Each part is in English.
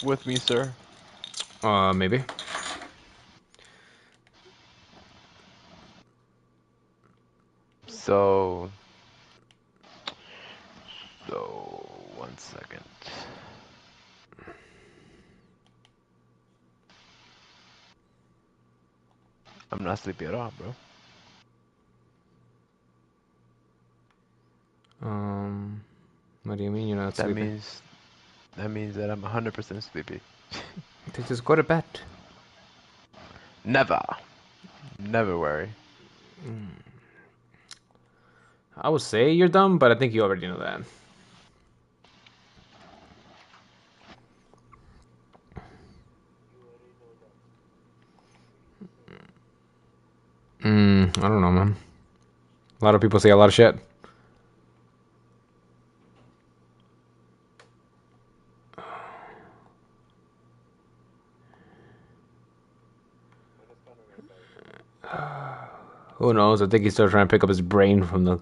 with me, sir? Maybe. So, 1 second. I'm not sleepy at all, bro. What do you mean you're not That sleeping? means that means that I'm 100% sleepy. Then just go to bed. Never, never worry. I would say you're dumb, but I think you already know that. I don't know, man. A lot of people say a lot of shit. Who knows? I think he's still trying to pick up his brain from the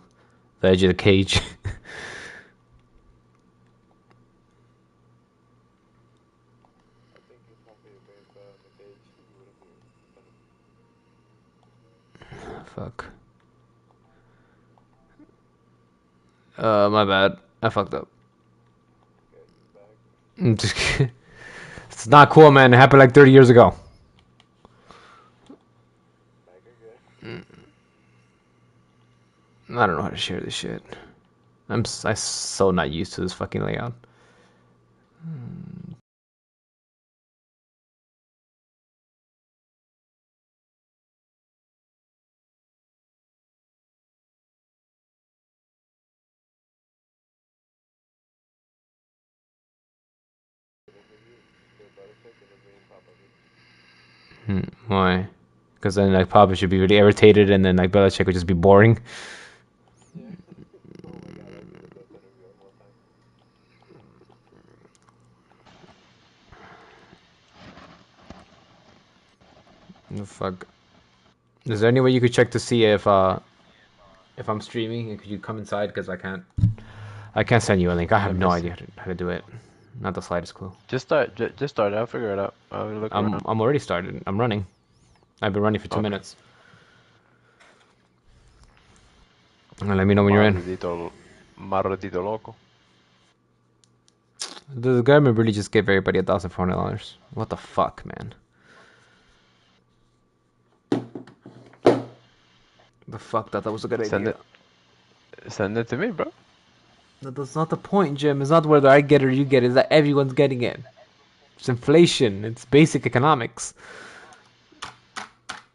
edge of the cage. Fuck. My bad. I fucked up. I'm just kidding. It's not cool, man. It happened like 30 years ago. I don't know how to share this shit. I'm so not used to this fucking layout. Why? Because then like Papa should be really irritated, and then like Belichick would just be boring. The fuck. Is there any way you could check to see if I'm streaming? And could you come inside? Because I can't send you a link. I have Let me no see. idea how to do it. Not the slightest clue. Just start. Just start. I'll figure it out. I'll look around. I'm already started. I'm running. I've been running for 2 minutes. Let me know when you're in. Maldito loco. The government really just gave everybody $1,400. What the fuck, man? The fuck thought that was a good Send idea. it to me, bro. That's not the point, Jim. It's not whether I get it or you get it. It's that everyone's getting it. It's inflation. It's basic economics.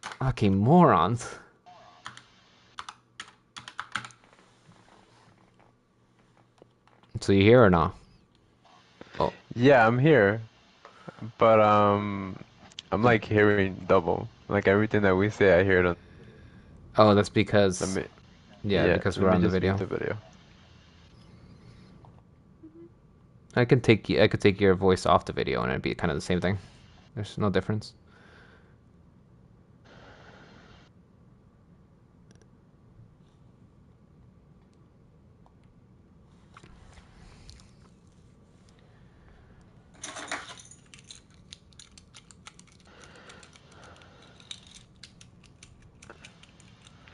Fucking morons. So you here or not? Oh, Yeah, I'm here, but I'm like hearing double. Like everything that we say, I hear it on. oh, that's Let because me. yeah, Yeah, because let we're me on the just mute video. the video. I could take your voice off the video and it'd be kind of the same thing. There's no difference.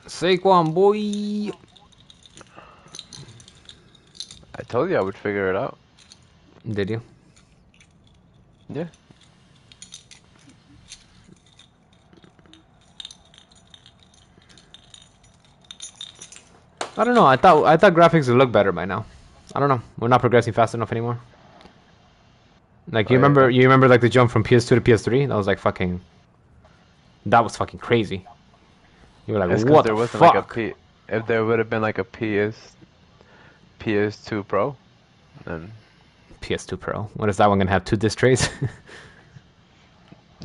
Saquon boy. I told you I would figure it out. Did you? Yeah. I don't know. I thought graphics would look better by now. I don't know. We're not progressing fast enough anymore. Like Oh, yeah. you remember like the jump from PS2 to PS3? That was like fucking. That was fucking crazy. You were like, It's because what there the wasn't like a fuck? P. If there would have been like a PS2 Pro, then PS2 Pro. What is that one gonna have? 2 disc trays?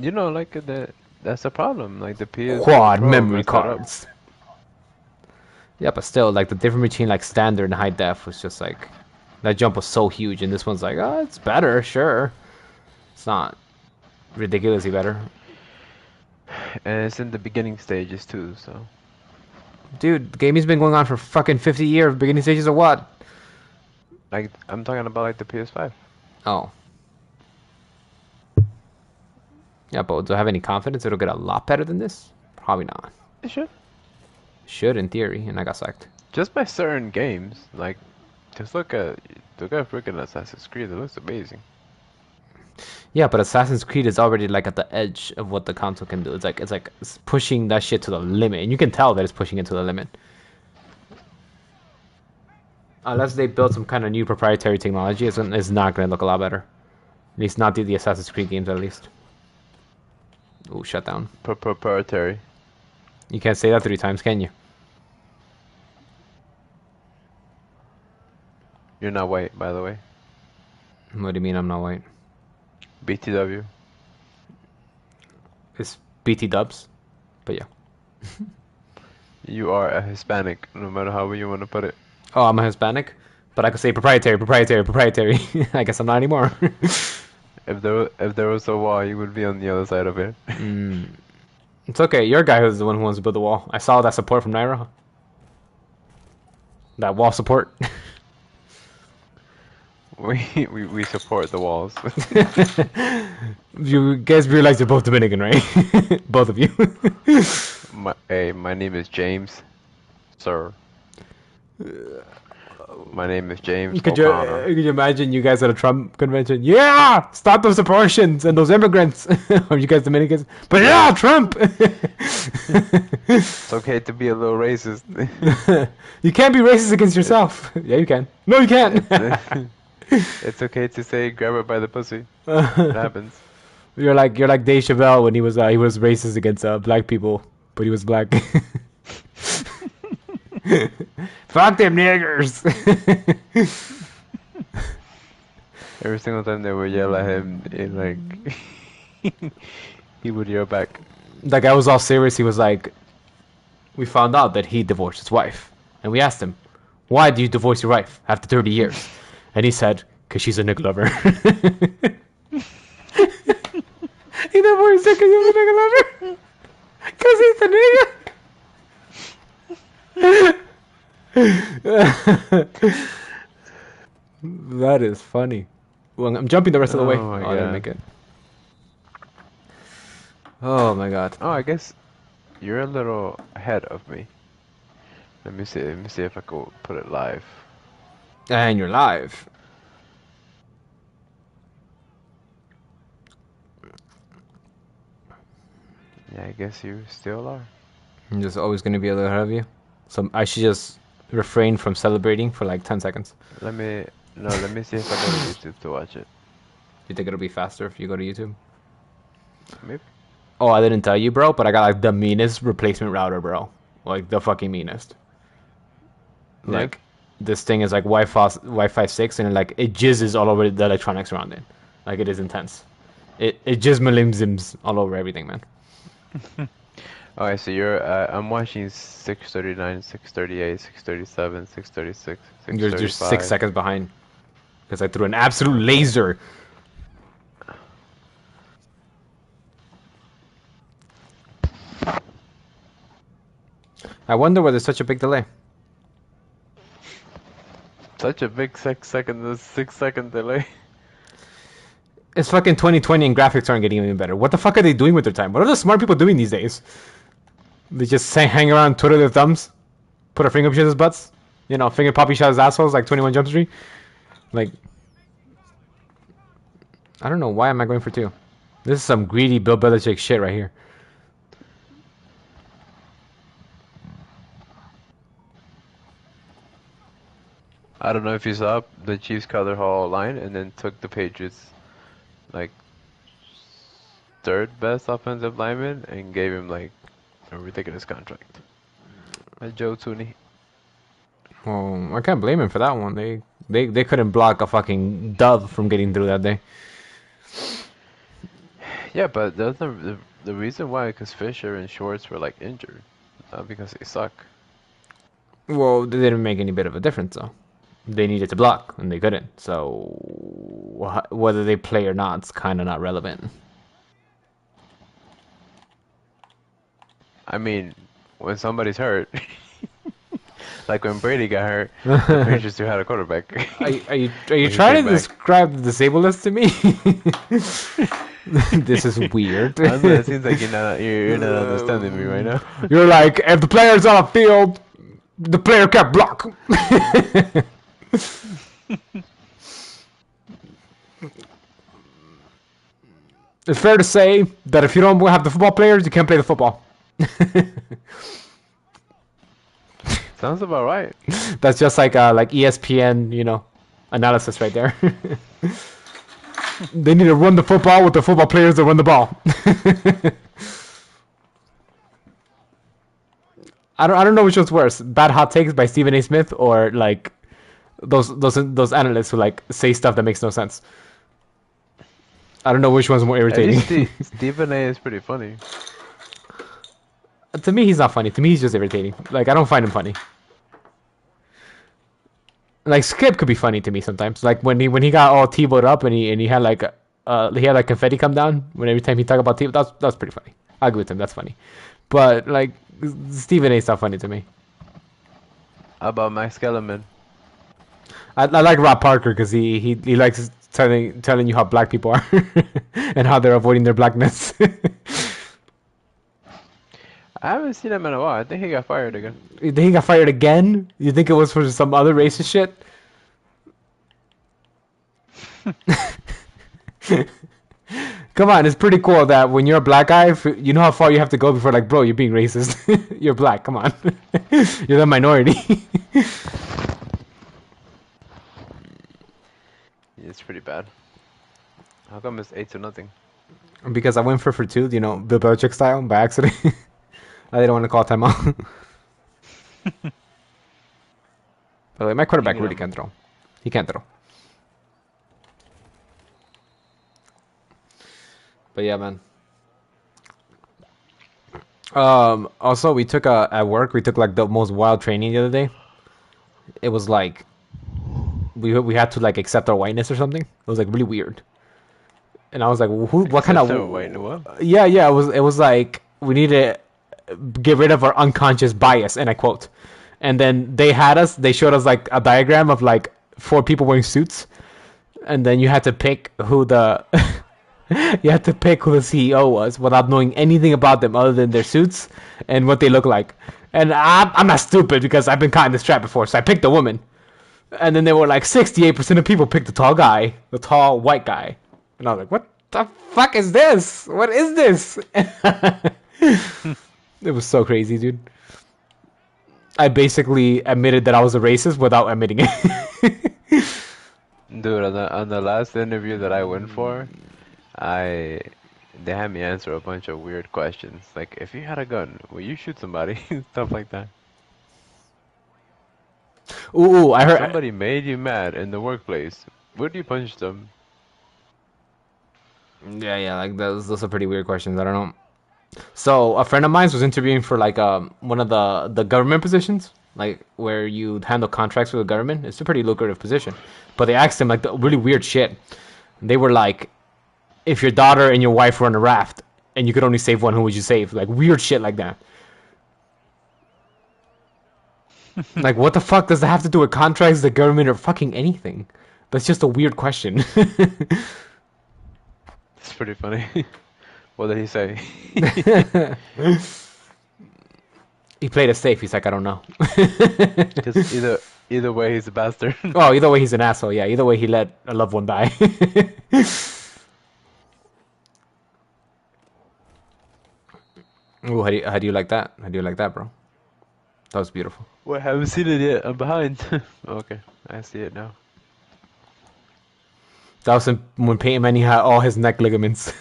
like that's the problem. Like the PS2 Quad Pro memory messed it up. cards. Yeah, but still, like the difference between like standard and high def was just like that jump was so huge, and this one's like, oh, it's better, sure. It's not ridiculously better. And it's in the beginning stages too, so Dude, gaming's been going on for fucking 50 years. Beginning stages of what? like I'm talking about like the PS5. Oh. Yeah, but do I have any confidence it'll get a lot better than this? Probably not. It should. Should in theory, and I got sacked. Just by certain games, like just look at freaking Assassin's Creed. It looks amazing. Yeah, but Assassin's Creed is already like at the edge of what the console can do. It's pushing that shit to the limit, and you can tell that it's pushing it to the limit. Unless they build some kind of new proprietary technology, it's not going to look a lot better. At least not the Assassin's Creed games, at least. Ooh, shut down. Proprietary. You can't say that 3 times, can you? You're not white, by the way. What do you mean I'm not white? BTW. It's BT dubs. But yeah. You are a Hispanic, no matter how you want to put it. Oh, I'm a Hispanic? But I could say proprietary. I guess I'm not anymore. If there was a wall, you would be on the other side of it. It's okay. You're a guy who's the one who wants to build the wall. I saw that support from Naira. That wall support. We support the walls. You guys realize you're both Dominican, right? Both of you. My name is James, sir. My name is James O'Connor. Could you imagine you guys at a Trump convention? Yeah! Stop those abortions and those immigrants! Are you guys Dominicans? But yeah, Trump! It's okay to be a little racist. You can't be racist against yourself. Yeah, you can. No, you can't. It's okay to say grab it by the pussy. It happens. You're like Dave Chappelle when he was racist against black people, but he was black. Fuck them niggers. Every single time they would yell at him, he would yell back. That guy was all serious. He was like, we found out that he divorced his wife, and we asked him, why do you divorce your wife after 30 years? And he said, because she's a nigga lover. He divorced her because he's a nigga lover. Because he's a nigga. That is funny. Well, I'm jumping the rest of the way. Oh my I didn't God. make it. Oh my God. Oh, I guess you're a little ahead of me. Let me see. Let me see if I could put it live. And you're live. Yeah, I guess you still are. I'm just always going to be a little ahead of you. So I should just refrain from celebrating for like 10 seconds. Let me see if I go to YouTube to watch it. You think it'll be faster if you go to YouTube? Maybe. Oh, I didn't tell you, bro, but I got like the meanest replacement router, bro. Like the fucking meanest. Yeah. Like this thing is like Wi-Fi 6, and it jizzes all over the electronics around it. Like it is intense. It jizz malimzims all over everything, man. Okay, so I'm watching 639, 638, 637, 636, You're 635. 6 seconds behind because I threw an absolute laser. I wonder why there's such a big delay. Such a big 6 second delay. It's fucking 2020 and graphics aren't getting even better. What the fuck are they doing with their time? What are the smart people doing these days? They just hang around, twiddle their thumbs, put a finger up each other's butts, finger pop each other's assholes like 21 Jump Street. Like, I don't know, why am I going for 2? This is some greedy Bill Belichick shit right here. I don't know if you saw the Chiefs cut their whole line and then took the Patriots like third best offensive lineman and gave him like a ridiculous contract. Joe Tooney. Well, I can't blame him for that one. They couldn't block a fucking dove from getting through that day. Yeah, but that's the reason why, because Fisher and Schwartz were like injured, not because they suck. Well, they didn't make any bit of a difference though. They needed to block and they couldn't. So whether they play or not, it's kind of not relevant. I mean, when somebody's hurt, like when Brady got hurt, the Patriots still had a quarterback. Are you He trying came to back. describe the disabled list to me? This is weird. Honestly, it seems like you're not understanding me right now. You're like, if the player's on a field, the player can't block. It's fair to say that if you don't have the football players, you can't play the football. Sounds about right. That's just like ESPN, analysis right there. They need to run the football with the football players that run the ball. I don't know which one's worse. Bad hot takes by Stephen A. Smith or like those analysts who like say stuff that makes no sense. I don't know which one's more At irritating. least Stephen A is pretty funny. To me, he's not funny. To me, he's just irritating. Like, I don't find him funny. Like, Skip could be funny to me sometimes. Like when he got all T-bowed up and he had like confetti come down when every time he talked about T-bow. That's pretty funny. I agree with him. That's funny. But like Stephen A's not funny to me. How about Max Kellerman? I like Rob Parker because he likes telling you how black people are and how they're avoiding their blackness. I haven't seen him in a while. I think he got fired again. You think he got fired again? You think it was for some other racist shit? Come on, it's pretty cool that when you're a black guy, you know how far you have to go before like, bro, you're being racist. You're black. Come on, you're the minority. It's pretty bad. How come it's 8-0? Because I went for two, Bill Belichick style by accident. I didn't want to call timeout. By the way, my quarterback really can't throw. He can't throw. But yeah, man. Also, we took at work. We took like the most wild training the other day. It was like we had to like accept our whiteness or something. It was like really weird. And I was like, what kind of what? Yeah, it was like we need to get rid of our unconscious bias, and I quote. And then they showed us like a diagram of like 4 people wearing suits, and then you had to pick who the CEO was without knowing anything about them other than their suits and what they look like. And I'm not stupid because I've been caught in this trap before, so I picked a woman. And then they were like 68% of people picked the tall white guy. And I was like, what the fuck is this? What is this? It was so crazy, dude. I basically admitted that I was a racist without admitting it. Dude, on the last interview that I went for, they had me answer a bunch of weird questions. Like, if you had a gun, will you shoot somebody? Stuff like that. Ooh, I If heard. somebody made you mad in the workplace, would you punch them? Yeah, like those are pretty weird questions. I don't know. So a friend of mine was interviewing for like one of the government positions, like where you handle contracts with the government. It's a pretty lucrative position. But they asked him like the really weird shit. They were like, if your daughter and your wife were on a raft and you could only save one, who would you save? Like weird shit like that. Like what the fuck does that have to do with contracts, the government, or fucking anything? That's just a weird question. It's pretty funny. What did he say? He played it safe. He's like, I don't know. Because either way, he's a bastard. Oh, either way, he's an asshole. Yeah, either way, he let a loved one die. Ooh, how do you like that? How do you like that, bro? That was beautiful. Well, I haven't seen it yet. I'm behind. Okay, I see it now. That was when Peyton Manning had all his neck ligaments.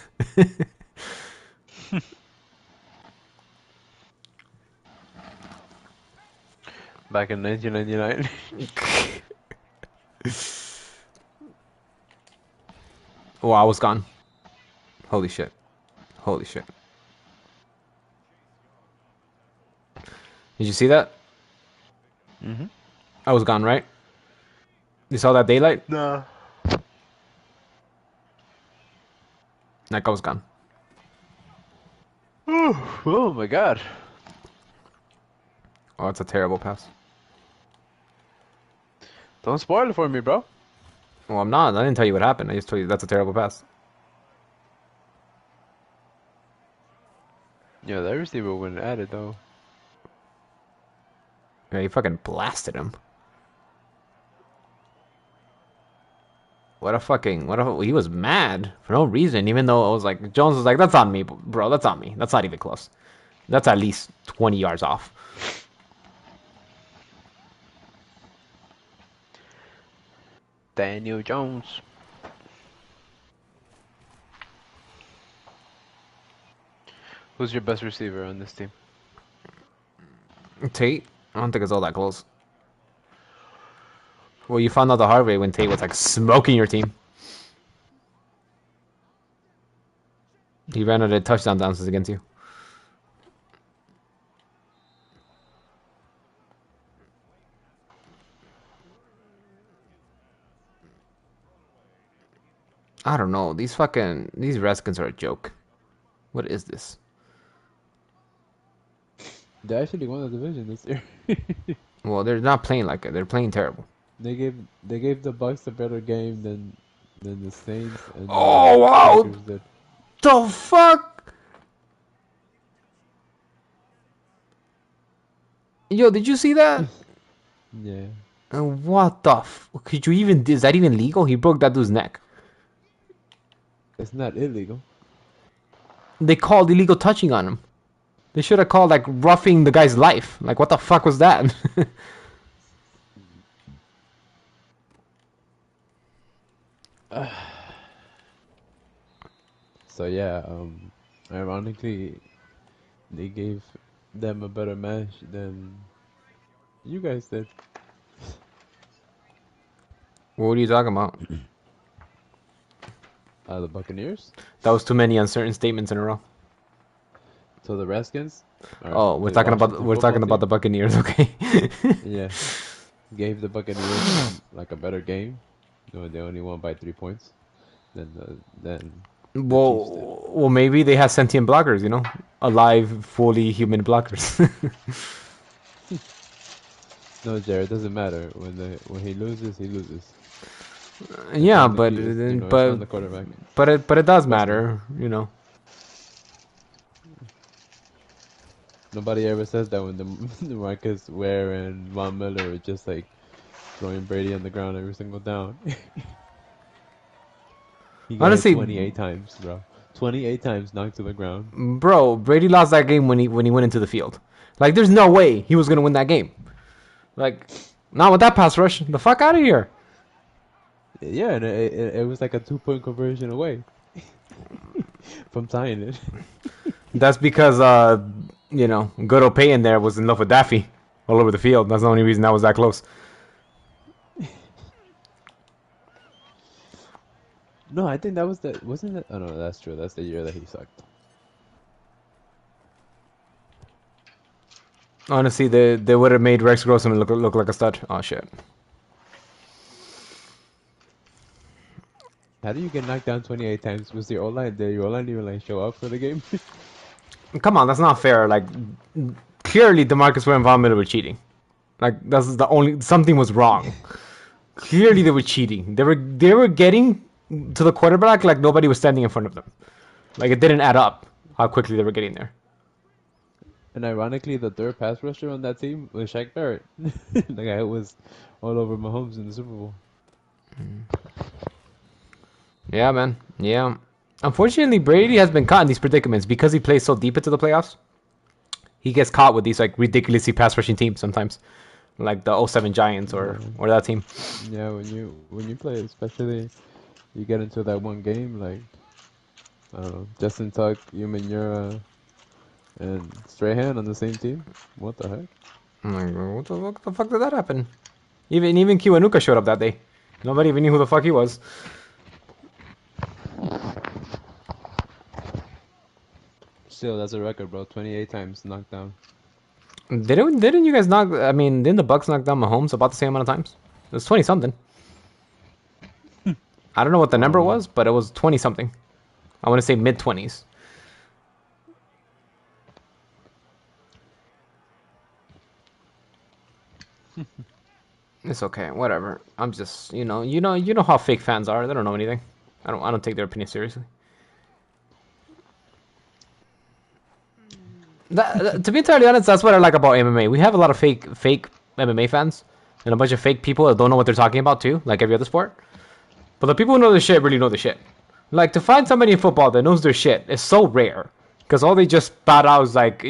Back in 1999. Oh, I was gone. Holy shit. Holy shit. Did you see that? Mm-hmm. I was gone, right? You saw that daylight? No. Like I was gone. Oh my god. Oh, it's a terrible pass. Don't spoil it for me, bro. Well, I'm not. I didn't tell you what happened. I just told you that's a terrible pass. Yeah, that receiver wouldn't add it though. Yeah, he fucking blasted him. He was mad for no reason, even though I was like, Jones was like, that's on me, bro, that's on me. That's not even close. That's at least 20 yards off. Daniel Jones. Who's your best receiver on this team? Tate, I don't think it's all that close. Well, you found out the hard way when Tate was like smoking your team. He ran out of touchdown dances against you. I don't know. These Redskins are a joke. What is this? They actually won the division this year. Well, they're not playing like it. They're playing terrible. They gave the Bucks a better game than the Saints and the Oh wow! Packers did. The fuck? Yo, did you see that? Yeah, And what the? Could you even? Is that even legal? He broke that dude's neck. it's not illegal. They called illegal touching on him. They should have called like roughing the guy's life. Like what the fuck was that? So yeah, ironically, they gave them a better match than you guys did. What are you talking about? The Buccaneers. That was too many uncertain statements in a row. So the Redskins, or Oh, the Washington we're football talking about team, the Buccaneers, okay? yeah, gave the Buccaneers like a better game. No, they only won by 3 points than the Chiefs did. Well, maybe they have sentient blockers, you know, alive, fully human blockers. No, Jared, it doesn't matter. When he loses, he loses. And Yeah, technically, it's on the quarterback. but it does Trust me. matter, you know. Nobody ever says that when the Marcus Ware and Von Miller are just like throwing Brady on the ground every single down. He got hit Honestly, 28 times, bro. 28 times knocked to the ground. bro, Brady lost that game when he went into the field. Like, there's no way he was gonna win that game. Like, not with that pass rush. The fuck out of here. Yeah, and it was like a 2 point conversion away from tying it. That's because you know, good old Peyton there was in love with Daffy all over the field. That's the only reason that was that close. No, I think that was the wasn't it? Oh no, that's true. That's the year that he sucked. Honestly, they would have made Rex Grossman look like a stud. Oh shit. How do you get knocked down 28 times? Was the O-line did your O-line even like show up for the game? Come on, that's not fair. Like, clearly, Demarcus Ware and Von Miller were cheating. Like, that's the only something was wrong. Clearly, they were cheating. They were getting to the quarterback like nobody was standing in front of them. Like, it didn't add up how quickly they were getting there. And ironically, the third pass rusher on that team was Shaq Barrett. The guy who was all over Mahomes in the Super Bowl. Yeah, man. Yeah. Unfortunately, Brady has been caught in these predicaments because he plays so deep into the playoffs. He gets caught with these like ridiculously pass rushing teams sometimes, like the '07 Giants Yeah, or that team. yeah. When you play, especially you get into that one game, like I don't know, Justin Tuck, Yura, and Strahan on the same team. What the heck? I'm like, what the fuck did that happen? Even Kiwanuka showed up that day. Nobody even knew who the fuck he was. Still, that's a record, bro. 28 times knocked down. Didn't you guys knock? I mean, didn't the Bucks knock down Mahomes about the same amount of times? It was 20 something. I don't know what the number Um, was, but it was 20 something. I want to say mid 20s. It's okay, whatever. I'm just, you know how fake fans are. They don't know anything. I don't take their opinion seriously. To be entirely honest, that's what I like about MMA. We have a lot of fake MMA fans and a bunch of fake people that don't know what they're talking about too, like every other sport. But the people who know the shit really know the shit. Like to find somebody in football that knows their shit is so rare because all they just spout out is like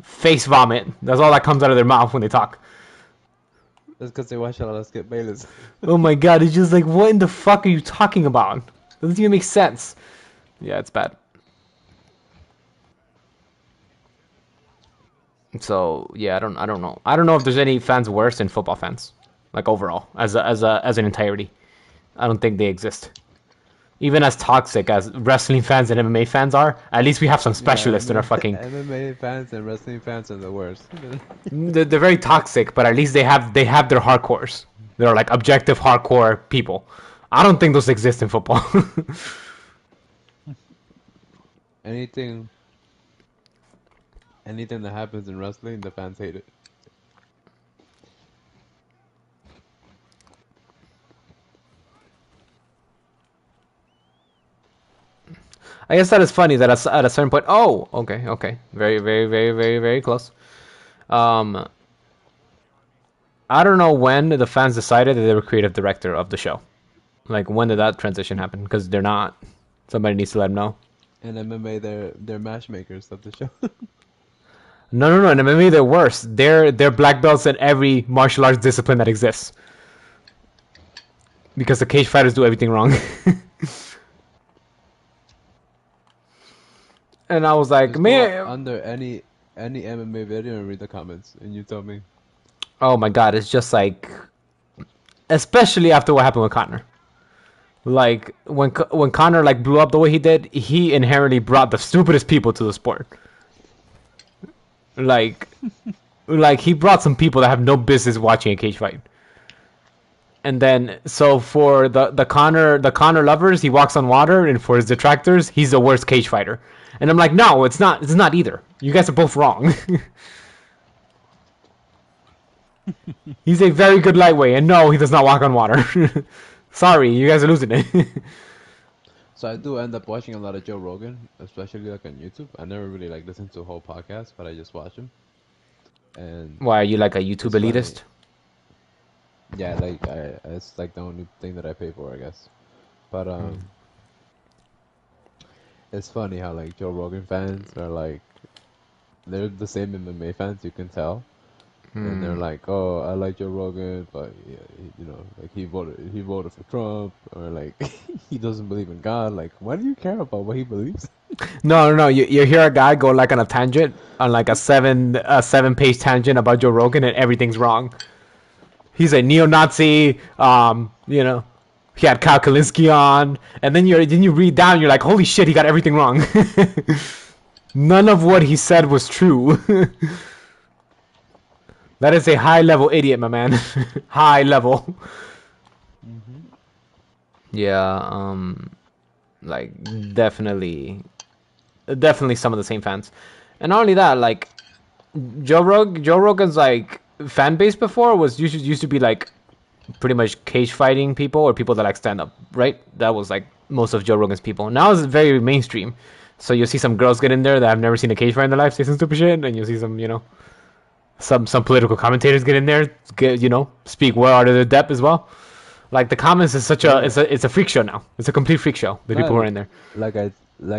face vomit. That's all that comes out of their mouth when they talk. That's because they watch a lot of Skip Bayless. Oh my god, it's just like, what in the fuck are you talking about? Doesn't even make sense. Yeah, it's bad. So yeah, I don't know. I don't know if there's any fans worse than football fans, like overall, as an entirety. I don't think they exist. Even as toxic as wrestling fans and MMA fans are, at least we have some Yeah, specialists in our fucking. MMA fans and wrestling fans are the worst. They're very toxic, but at least they have their hardcores. They're like objective hardcore people. I don't think those exist in football. Anything, anything that happens in wrestling, the fans hate it. I guess that is funny that at a certain point. Oh, okay, okay, very, very, very, very, very close. Um, I don't know when the fans decided that they were creative director of the show. Like, when did that transition happen? Because they're not. Somebody needs to let them know. In MMA, they're matchmakers of the show. No, no, no. And maybe they're worse. They're black belts in every martial arts discipline that exists. Because the cage fighters do everything wrong. And I was like, Just go man, under any MMA video and read the comments, and you tell me. oh my god, it's just like, especially after what happened with Connor. Like when Connor like blew up the way he did, he inherently brought the stupidest people to the sport. Like, like he brought some people that have no business watching a cage fight. And then so for the Connor lovers, he walks on water, and for his detractors, he's the worst cage fighter. And I'm like, no, it's not. It's not either. You guys are both wrong. He's a very good lightweight, and no, he does not walk on water. Sorry, you guys are losing it. So I do end up watching a lot of Joe Rogan, especially like on YouTube. I never really like listen to a whole podcast, but I just watch him, and Why are you like a YouTube it's funny. elitist? Yeah, like it's like the only thing that I pay for, I guess. But it's funny how like Joe Rogan fans are like they're the same MMA fans, you can tell, and they're Hmm. like, "Oh, I like Joe Rogan, but yeah, like he voted for Trump, or like he doesn't believe in God. Like, why do you care about what he believes?" No, no, no. You hear a guy go like on a tangent, on like a 7 page tangent about Joe Rogan, and everything's wrong. He's a neo-Nazi. He had Kyle Kalinske on, and then you read down, you're like, holy shit, he got everything wrong. None of what he said was true. That is a high level idiot, my man. High level. Hmm. Yeah, like definitely some of the same fans. And not only that, like Joe Rogan's like fan base before was used to be like pretty much cage fighting people or people that like stand up, right? That was like most of Joe Rogan's people. Now it's very mainstream. So you'll see some girls get in there that have never seen a cage fight in their life, say some stupid shit, and you'll see some political commentators get in there, speak well out of their depth as well. Like the comments is such a Yeah, it's a freak show now. It's a complete freak show. The people who are no, in there. like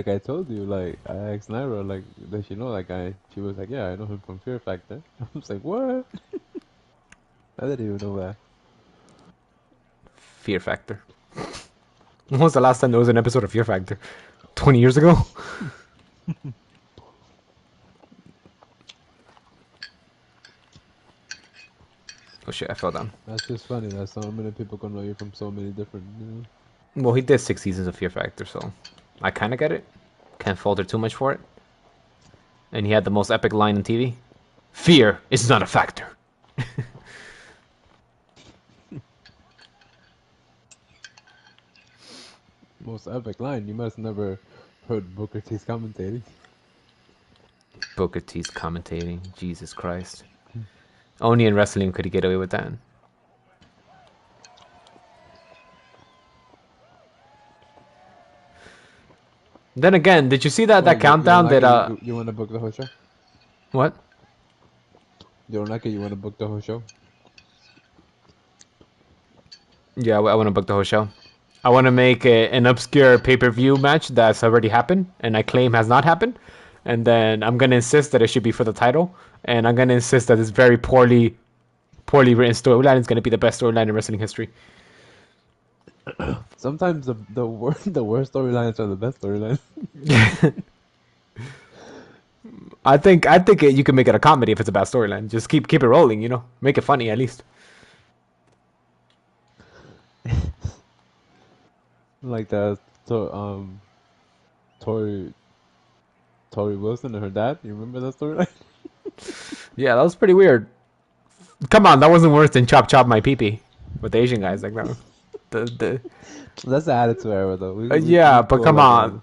I told you, like I asked Naira, like does she know that guy? She was like, yeah, I know him from Fear Factor. I was like, what? I didn't even know that. Fear Factor. When was the last time there was an episode of Fear Factor? 20 years ago? Oh shit, I fell down. That's just funny that so many people can know you from so many different. Well, he did 6 seasons of Fear Factor, so I kind of get it. Can't fault her too much for it. And he had the most epic line on TV. Fear is not a factor. Most epic line. You must never heard Booker T's commentating. Booker T's commentating. Jesus Christ. Only in wrestling could he get away with that. Then again, did you see that Why that you countdown like that it? You want to book the whole show? What? You don't like it? You want to book the whole show? Yeah, I want to book the whole show. I want to make an obscure pay-per-view match that's already happened and I claim has not happened, and then I'm gonna insist that it should be for the title, and I'm gonna insist that it's very poorly written storyline is gonna be the best storyline in wrestling history. Sometimes the worst storylines are the best storylines. I think you can make it a comedy if it's a bad storyline. Just keep it rolling, you know, make it funny at least. Like that. So Tori Tori Wilson and her dad. You remember that storyline? Yeah, that was pretty weird. Come on, that wasn't worse than Chop Chop My Pee Pee with the Asian guys like that. The That's the Attitude Era though. Yeah, We but go come like on,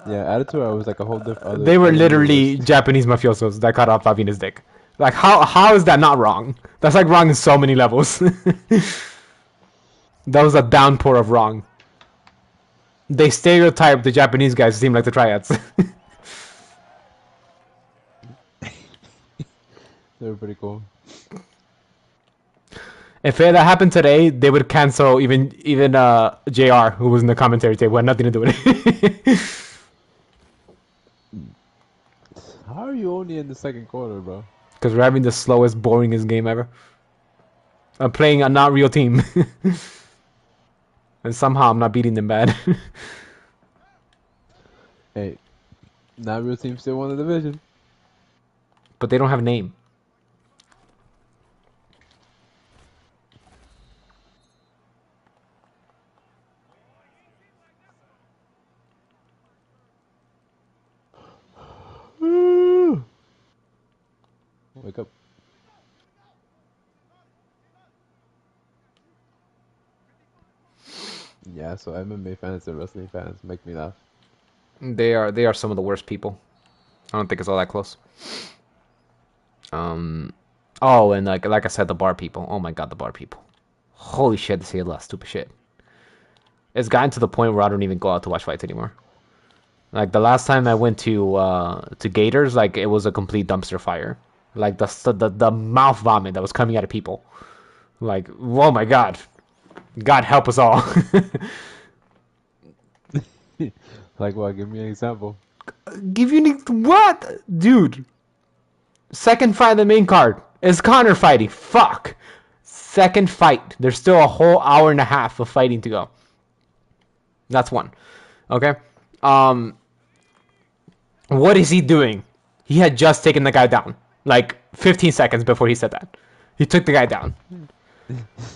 yeah, Attitude Era was like a whole different they were other universe. literally Japanese mafiosos that cut off Fabina's dick. Like how is that not wrong? That's like wrong in so many levels. That was a downpour of wrong. They stereotyped the Japanese guys to seem like the triads. They were pretty cool. If that happened today, they would cancel even JR, who was in the commentary table, had nothing to do with it. How are you only in the second quarter, bro? Because we're having the slowest, boringest game ever. I'm playing a not real team. And somehow I'm not beating them bad. Hey, not real team still won the division. But they don't have a name. Wake up. Yeah, so MMA fans and wrestling fans make me laugh. They are some of the worst people. I don't think it's all that close. Oh, and like I said, the bar people. Oh my god, the bar people. Holy shit, they say a lot of stupid shit. It's gotten to the point where I don't even go out to watch fights anymore. Like the last time I went to Gators, like it was a complete dumpster fire. Like the mouth vomit that was coming out of people. Like, oh my god, God help us all. Like what? Give me an example. Give you what, dude? Second fight on the main card is Connor fighting. Fuck. Second fight. There's still a whole hour and a half of fighting to go. That's one. Okay. What is he doing? He had just taken the guy down. Like 15 seconds before he said that. He took the guy down.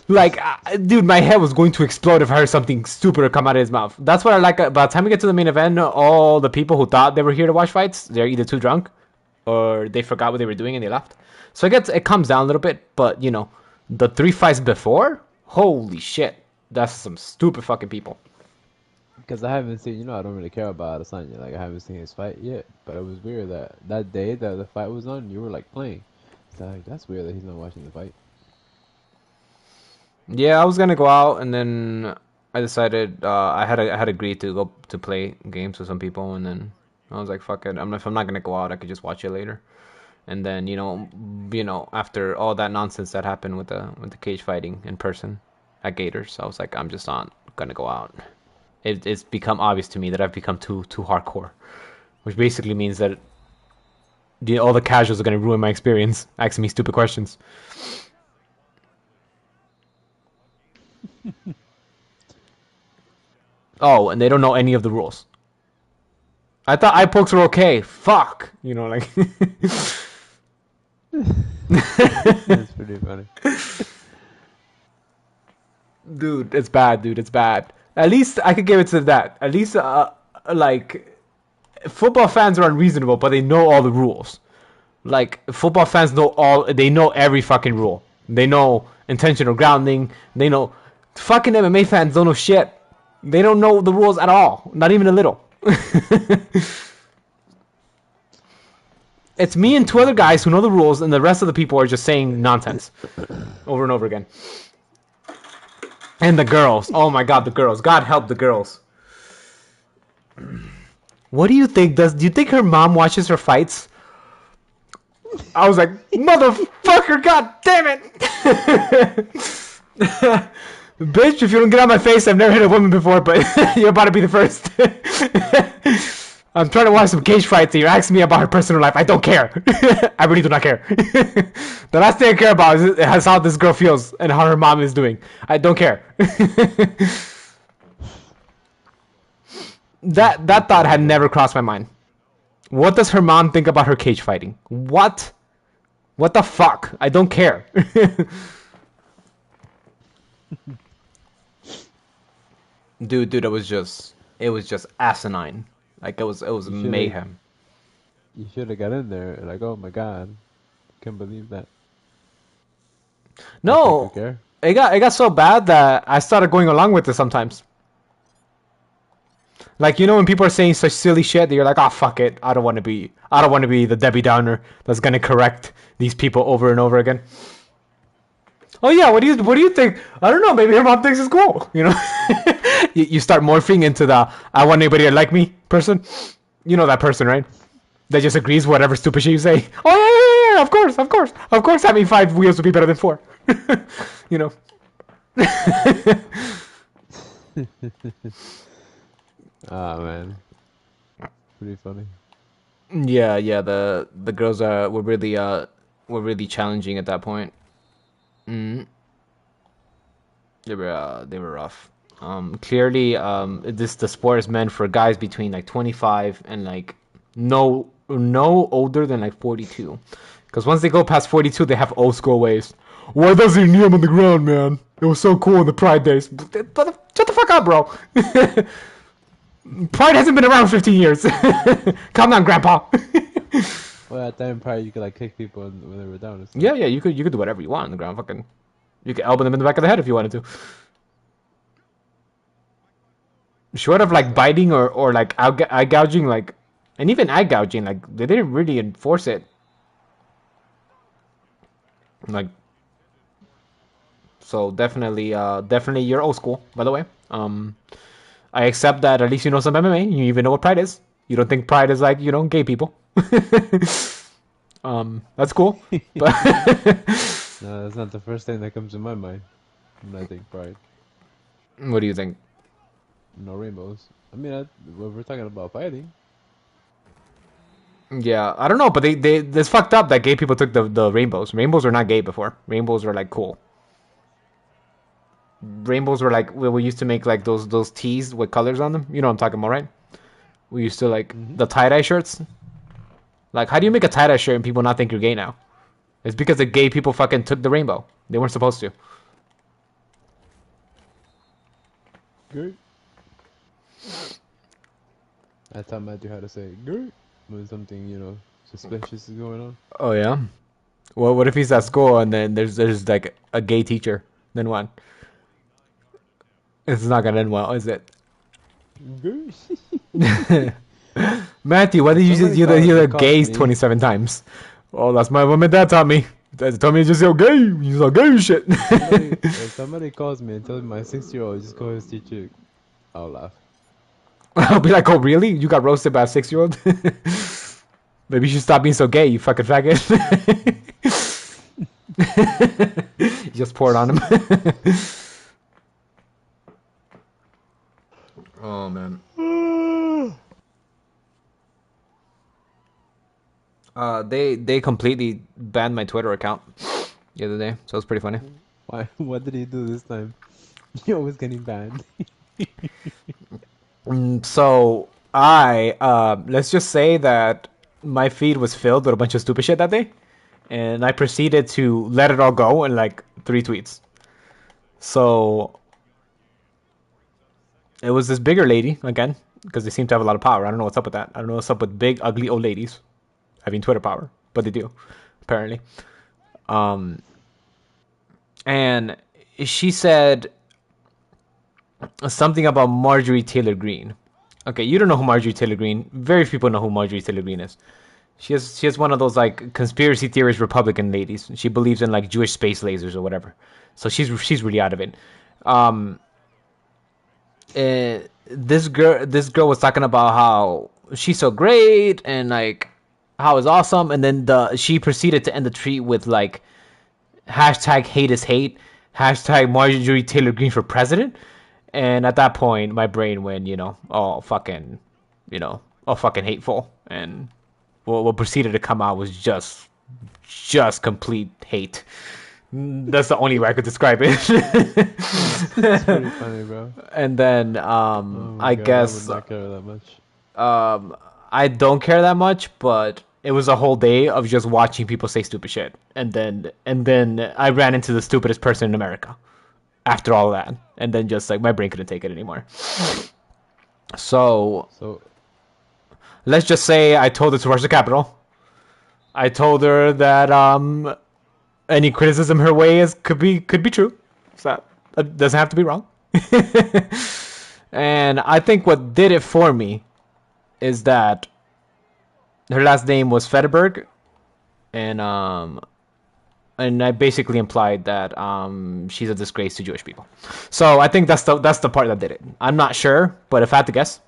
Like, dude, my head was going to explode if I heard something stupid come out of his mouth. That's what I like. By the time we get to the main event, all the people who thought they were here to watch fights, they're either too drunk or they forgot what they were doing and they left. So it comes down a little bit, but you know, the 3 fights before, holy shit, that's some stupid fucking people. Because I haven't seen, I don't really care about Adesanya. Like, I haven't seen his fight yet. But it was weird that that day that the fight was on, you were like playing. So like, that's weird that he's not watching the fight. Yeah, I was gonna go out and then I decided I had agreed to go to play games with some people, and then I was like, fuck it. If I'm not gonna go out, I could just watch it later. And then after all that nonsense that happened with the cage fighting in person at Gators, I was like, I'm just not gonna go out. It's become obvious to me that I've become too hardcore, which basically means that all the casuals are gonna ruin my experience, asking me stupid questions. Oh, and they don't know any of the rules. I thought eye pokes were okay. Fuck, like. That's pretty funny. Dude, it's bad, dude. It's bad. At least I could give it to that. At least, like, football fans are unreasonable, but they know all the rules. Like, football fans they know every fucking rule. They know intentional grounding. They know. Fucking MMA fans don't know shit. They don't know the rules at all. Not even a little. It's me and two other guys who know the rules, and the rest of the people are just saying nonsense over and over again. And the girls. Oh my god, the girls. God help the girls. What do you think? Do you think her mom watches her fights? I was like, motherfucker, god damn it! Bitch, if you don't get out of my face, I've never hit a woman before, but you're about to be the first. I'm trying to watch some cage fights and you're asking me about her personal life. I don't care. I really do not care. The last thing I care about is how this girl feels and how her mom is doing. I don't care. That thought had never crossed my mind. What does her mom think about her cage fighting? What? What the fuck? I don't care. Dude, it was just asinine. Like it was mayhem. You should have got in there. Like, oh my god, can't believe that. That's like you No, care. it got so bad that I started going along with it sometimes. Like when people are saying such silly shit that you're like, oh fuck it, I don't want to be the Debbie Downer that's gonna correct these people over and over again. Oh yeah, what do you think? I don't know, maybe her mom thinks it's cool. You start morphing into the I want anybody to like me person. You know that person, right? That just agrees whatever stupid shit you say. Oh yeah, of course having 5 wheels would be better than 4. you know. Ah man, pretty funny. Yeah, the girls were really challenging at that point. Mm. They were rough. Clearly, the sport is meant for guys between like 25 and like no older than like 42. Because once they go past 42, they have old school ways. Why doesn't he kneel on the ground, man? It was so cool in the Pride days. Shut the fuck up, bro. Pride hasn't been around 15 years. Calm down, Grandpa. Well, at that time, probably you could like kick people when they were down and stuff. Yeah, you could do whatever you want on the ground. Fucking, you could elbow them in the back of the head if you wanted to. Short of like biting or like eye gouging, like, and even eye gouging, like they didn't really enforce it. Like, so definitely you're old school, by the way. I accept that at least you know some MMA. You even know what Pride is. You don't think Pride is like gay people. That's cool. But No, that's not the first thing that comes to my mind when I think pride. what do you think? No rainbows. I mean, when we're talking about fighting. Yeah, I don't know, but they it's fucked up that gay people took the rainbows. Rainbows were not gay before. Rainbows were like cool. Rainbows were like we used to make like those tees with colors on them. You know what I'm talking about, right? We used to like Mm-hmm. the tie-dye shirts. Like, how do you make a tie-dye shirt and people not think you're gay now? It's because the gay people fucking took the rainbow. They weren't supposed to. Good. I taught Matthew how to say good when something, suspicious is going on. Oh yeah. Well, what if he's at school and then there's like a gay teacher? Then what? It's not gonna end well, is it? Good. Matthew, why did you just Somebody you're the calls gays me. 27 times? Oh, that's my mom and dad taught me. They told me to just say gay. You say gay shit. If somebody calls me and tells me my 6-year-old just call his teacher, I'll laugh. I'll be like, oh really? You got roasted by a 6-year-old? Maybe you should stop being so gay, you fucking faggot. You just pour it on him. Oh man. They completely banned my Twitter account the other day, so it's pretty funny. Why? What did he do this time? You're always getting banned. So I let's just say that my feed was filled with a bunch of stupid shit that day, and I proceeded to let it all go in like 3 tweets. So it was this bigger lady again, because they seem to have a lot of power. I don't know what's up with that. I don't know what's up with big, ugly old ladies having Twitter power, but they do, apparently. And she said something about Marjorie Taylor Greene. Okay, you don't know who Marjorie Taylor Greene. Very few people know who Marjorie Taylor Greene is. She has one of those like conspiracy theorist Republican ladies. She believes in like Jewish space lasers or whatever. So she's really out of it. This girl was talking about how she's so great and like how it's awesome, and then the she proceeded to end the tweet with like hashtag hate is hate, hashtag Marjorie Taylor Greene for president. And at that point, my brain went, all fucking, all fucking hateful. And what proceeded to come out was just complete hate. That's the only way I could describe it. It's pretty funny, bro. And then, Oh my I god, I would guess, not care that much. I don't care that much, but it was a whole day of just watching people say stupid shit. And then I ran into the stupidest person in America after all that. And then just like my brain couldn't take it anymore. So So, let's just say I told her to rush the Capitol. I told her that any criticism her way is could be true. So it doesn't have to be wrong. And I think what did it for me is that her last name was Federberg, and I basically implied that she's a disgrace to Jewish people. So I think that's the part that did it. I'm not sure, but if I had to guess,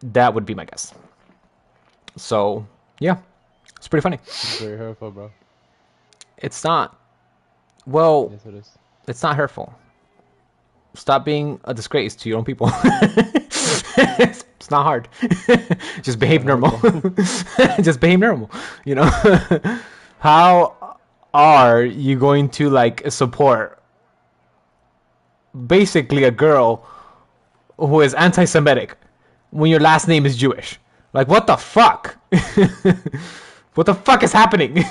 that would be my guess. So yeah, it's pretty funny. it's very hurtful, bro. It's not. Well, Yes, it is. it's not hurtful. Stop being a disgrace to your own people. It's not hard. Just behave normal. Just behave normal. You know. How are you going to like support basically a girl who is anti-Semitic when your last name is Jewish? Like, what the fuck? What the fuck is happening?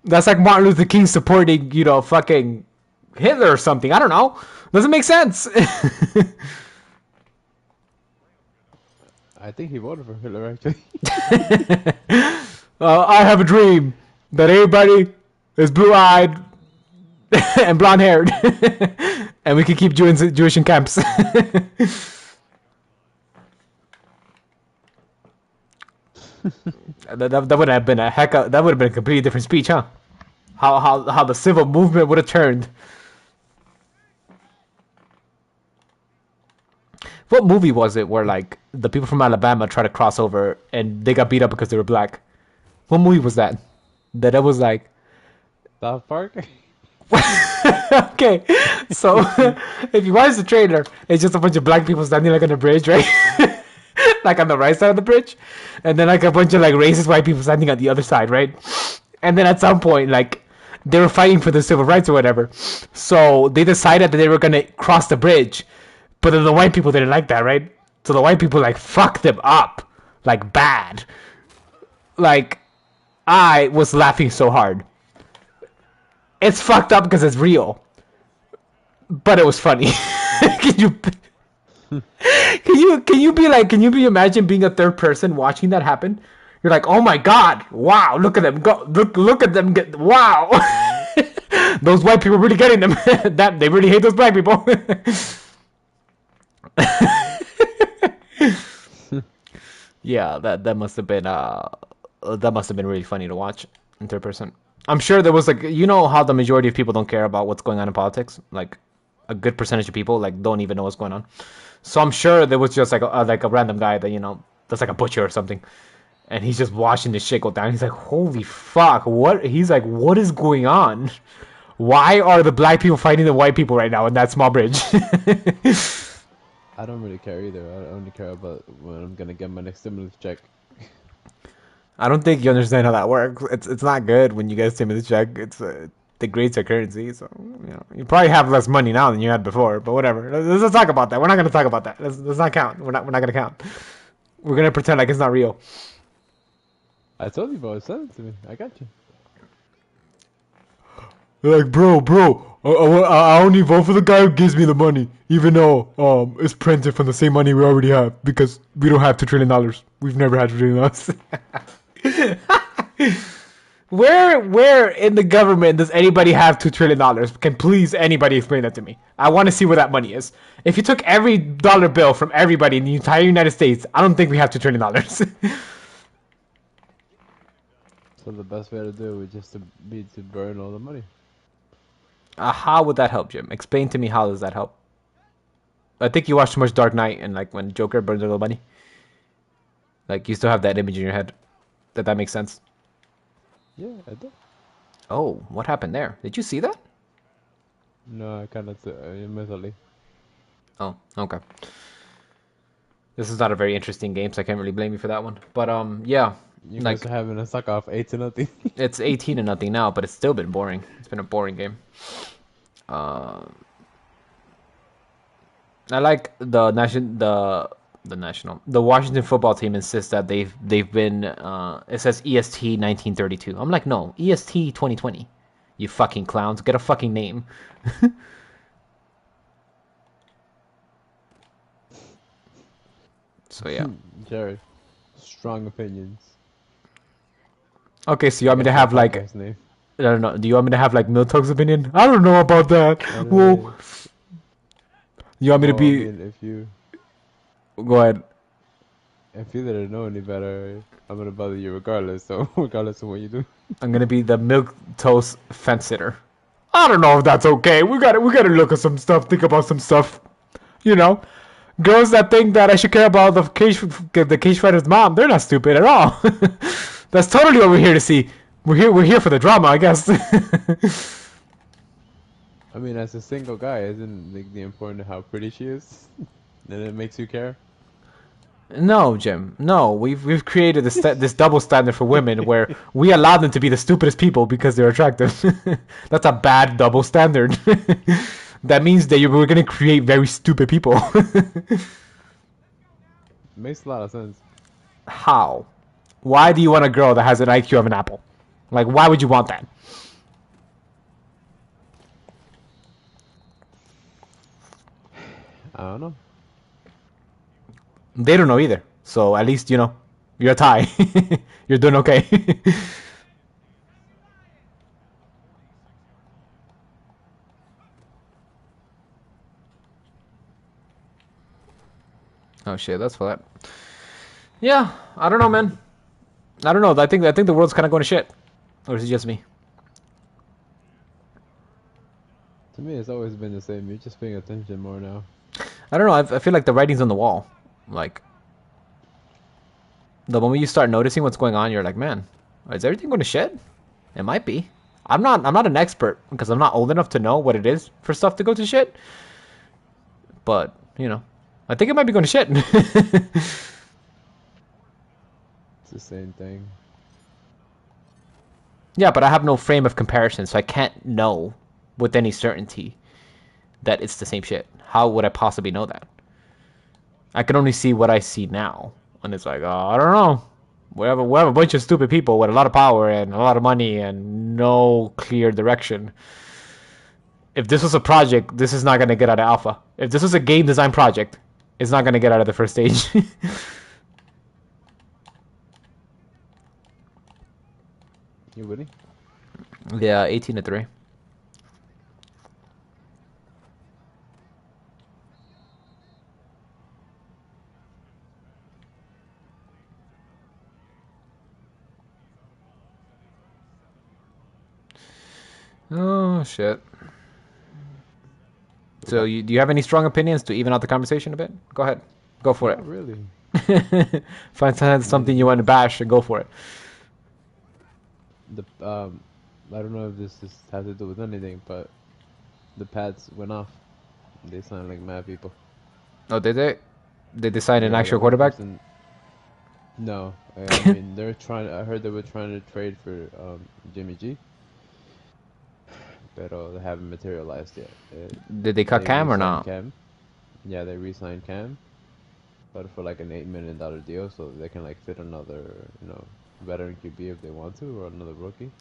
That's like Martin Luther King supporting, fucking Hitler or something. I don't know. Doesn't make sense. I think he voted for Hitler, actually. I have a dream that everybody is blue-eyed and blonde-haired, and we can keep Jewish in camps. That would have been that would have been a completely different speech, huh? How the civil movement would have turned. What movie was it where like the people from Alabama tried to cross over and they got beat up because they were black? What movie was that? That it was like South Park? okay, so if you watch the trailer, it's just a bunch of black people standing like on the bridge, right? Like on the right side of the bridge, and then like a bunch of like racist white people standing on the other side, right? And then at some point, like they were fighting for the civil rights or whatever, so they decided that they were gonna cross the bridge, but then the white people didn't like that, right? So the white people like fucked them up, like bad. Like I was laughing so hard. It's fucked up because it's real, but it was funny. Can you? Can you imagine being a third person watching that happen? You're like, oh my god, wow, look at them go, look at them get, wow. Those white people really getting them. That they really hate those black people. Yeah, that must have been really funny to watch in third person. I'm sure there was like, how the majority of people don't care about what's going on in politics, like a good percentage of people like don't even know what's going on. So I'm sure there was just like a random guy that that's like a butcher or something, and he's just watching this shit go down. He's like, holy fuck, what? He's like, what is going on? Why are the black people fighting the white people right now in that small bridge? I don't really care either. I only care about when I'm gonna get my next stimulus check. I don't think you understand how that works. It's not good when you get a stimulus check. It's degrades your currency, so you probably have less money now than you had before. But whatever. Let's not talk about that. We're not gonna talk about that. Let's not count. We're not gonna count. We're gonna pretend like it's not real. I told you, bro. Send it to me. I got you. They're like, bro, I only vote for the guy who gives me the money, even though it's printed from the same money we already have because we don't have $2 trillion. We've never had $2 trillion. Where in the government does anybody have $2 trillion? Can please anybody explain that to me? I want to see where that money is. If you took every dollar bill from everybody in the entire United States, I don't think we have $2 trillion. So the best way to do it would just be to burn all the money. How would that help, Jim? Explain to me how does that help? I think you watched too much Dark Knight and like when Joker burns all the money. Like you still have that image in your head. That makes sense. Yeah, I do. Oh, what happened there? Did you see that? No, I kind of mentally. Oh, okay. This is not a very interesting game, so I can't really blame you for that one. But yeah, You guys like are having a suck off 8-0. it's 18 to nothing now, but it's still been boring. It's been a boring game. Uh, I like the Washington football team insists that they've been it says EST 1932. I'm like, no, EST 2020. You fucking clowns, get a fucking name. So yeah. Jared, strong opinions. Okay, so you I want me to guess my have like podcast name. I don't know. Do you want me to have like Miltog's opinion? I don't know about that. I don't Well, know. you want me to Well, I be? mean, Go ahead. if you didn't know any better, I'm gonna bother you regardless. So regardless of what you do. I'm gonna be the milk toast fence sitter. I don't know if that's okay. We gotta look at some stuff, think about some stuff. You know, girls that think that I should care about the cage fighter's mom, they're not stupid at all. That's totally what we're here to see. We're here for the drama, I guess. I mean, as a single guy, isn't the important how pretty she is? Then it makes you care. No, Jim. No, we've created this double standard for women where we allow them to be the stupidest people because they're attractive. That's a bad double standard. That means that we're gonna create very stupid people. Makes a lot of sense. How? Why do you want a girl that has an IQ of an apple? Like, why would you want that? I don't know. They don't know either. So at least you're a tie. You're doing okay. Oh shit, that's for that. Yeah, I don't know, man. I don't know. I think the world's kind of going to shit, or is it just me? To me, it's always been the same. You're just paying attention more now. I don't know. I feel like the writing's on the wall. Like the moment you start noticing what's going on, you're like, man, is everything going to shit? It might be. I'm not an expert because I'm not old enough to know what it is for stuff to go to shit. But I think it might be going to shit. It's the same thing. Yeah, but I have no frame of comparison, so I can't know with any certainty that it's the same shit. How would I possibly know that? I can only see what I see now, and it's like, I don't know. We have a bunch of stupid people with a lot of power and a lot of money and no clear direction. If this was a project, this is not gonna get out of alpha. If this was a game design project, it's not gonna get out of the first stage. You winning? Yeah, 18-3. Oh shit. So do you have any strong opinions to even out the conversation a bit? Go ahead. Go for Not it. really. Find I something you mean, want to bash and go for it. the I don't know if this has to do with anything, but the pads went off. They sound like mad people. Oh, did they? Did they sign an Yeah, the actual one quarterback? person. No, I mean they're trying. I heard they were trying to trade for Jimmy G, but they haven't materialized yet. Did they cut They Cam or re-signed not? Cam. Yeah, they re-signed Cam, but for like an $8 million deal, so they can like fit another, veteran QB if they want to, or another rookie.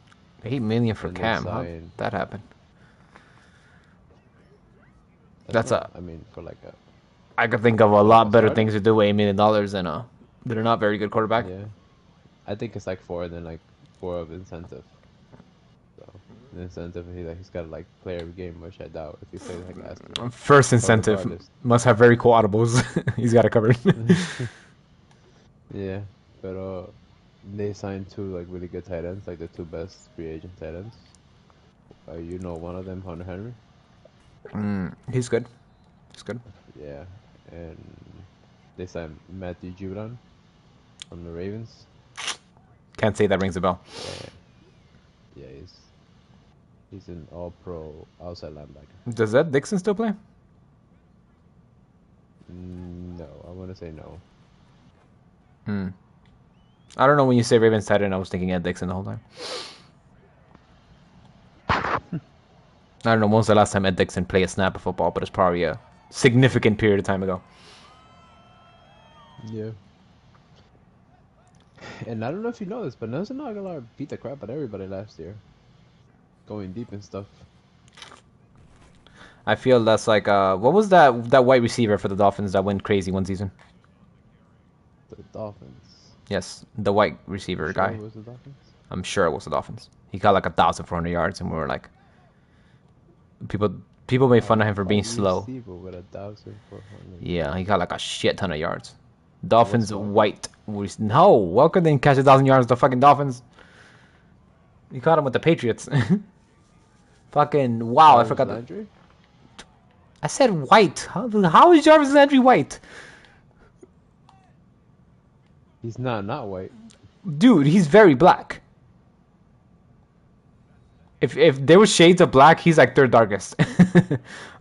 8 million for And they Cam? How signed. that happened? That's That's not. a. I mean, for like a I could think of a for like lot a better starter. things to do with $8 million than a. They're not very good quarterback. Yeah, I think it's like four, and then like four of incentive. So the incentive, he's got to like play every game, which I doubt if he plays like last year. First But incentive regardless, must have very cool audibles. He's got it covered. yeah. But they signed two like really good tight ends, like the two best free agent tight ends. One of them, Hunter Henry. He's good. He's good. Yeah, and they signed Matthew Judon. from the Ravens. Can't say that rings a bell. Yeah, yeah, he's an all-pro outside linebacker. Does that Dixon still play? No, I want to say no. Hmm. I don't know, when you say Ravens tight end, I was thinking Ed Dixon the whole time. I don't know when was the last time Ed Dixon played a snap of football, but it's probably a significant period of time ago. Yeah. And I don't know if you know this, but Nelson Aguilar beat the crap out of everybody last year. Going deep and stuff. I feel that's like what was that white receiver for the Dolphins that went crazy one season? The Dolphins. Yes, the white receiver Sure guy. it was the Dolphins? I'm sure it was the Dolphins. He got like 1,400 yards, and we were like, people made fun of him for being slow. Receiver with 1,400. Yeah, he got like a shit ton of yards. What's Dolphins going on? white. No, Welker didn't catch 1,000 yards. The fucking Dolphins. He caught him with the Patriots. Fucking wow! I Jarvis forgot. Landry? I said white. How is Jarvis Landry white? He's not white. Dude, he's very black. If there was shades of black, he's like third darkest.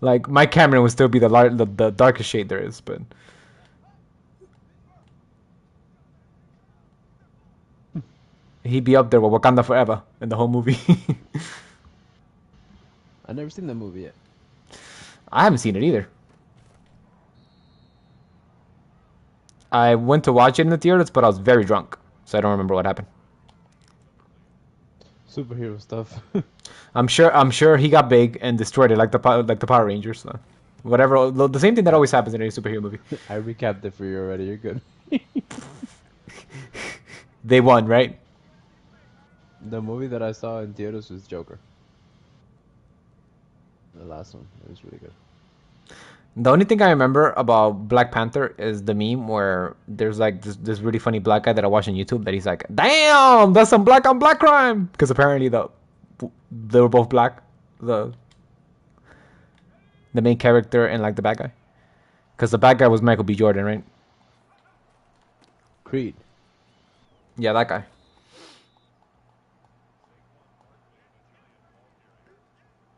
Like Mike Cameron would still be the darkest shade there is, but he'd be up there with Wakanda Forever in the whole movie. I've never seen that movie yet. I haven't seen it either. I went to watch it in the theaters, but I was very drunk, so I don't remember what happened. Superhero stuff. I'm sure he got big and destroyed it like the Power Rangers. So. Whatever, the same thing that always happens in any superhero movie. I recapped it for you already. You're good. They won, right? The movie that I saw in theaters was Joker. The last one. It was really good. The only thing I remember about Black Panther is the meme where there's like this really funny black guy that I watch on YouTube that he's like, "Damn, that's some black on black crime," because apparently they were both black, the main character and like the bad guy, because the bad guy was Michael B. Jordan, right? Creed. Yeah, that guy.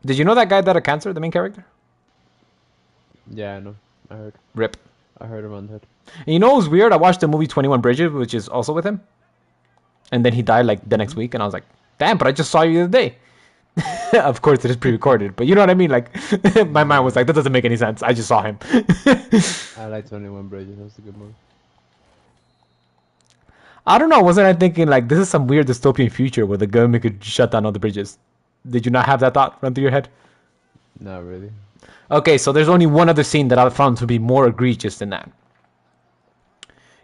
Did you know that guy died of cancer, the main character? Yeah, I know. I heard. Rip. I heard him on the hood. And you know what was weird? I watched the movie 21 Bridges, which is also with him. And then he died like the next week, and I was like, damn, but I just saw you the other day. Of course, it is pre-recorded, but you know what I mean? Like, my mind was like, that doesn't make any sense. I just saw him. I like 21 Bridges. That's a good movie. I don't know. Wasn't I thinking like this is some weird dystopian future where the government could shut down all the bridges? Did you not have that thought run through your head? Not really. Okay, so there's only one other scene that I found to be more egregious than that.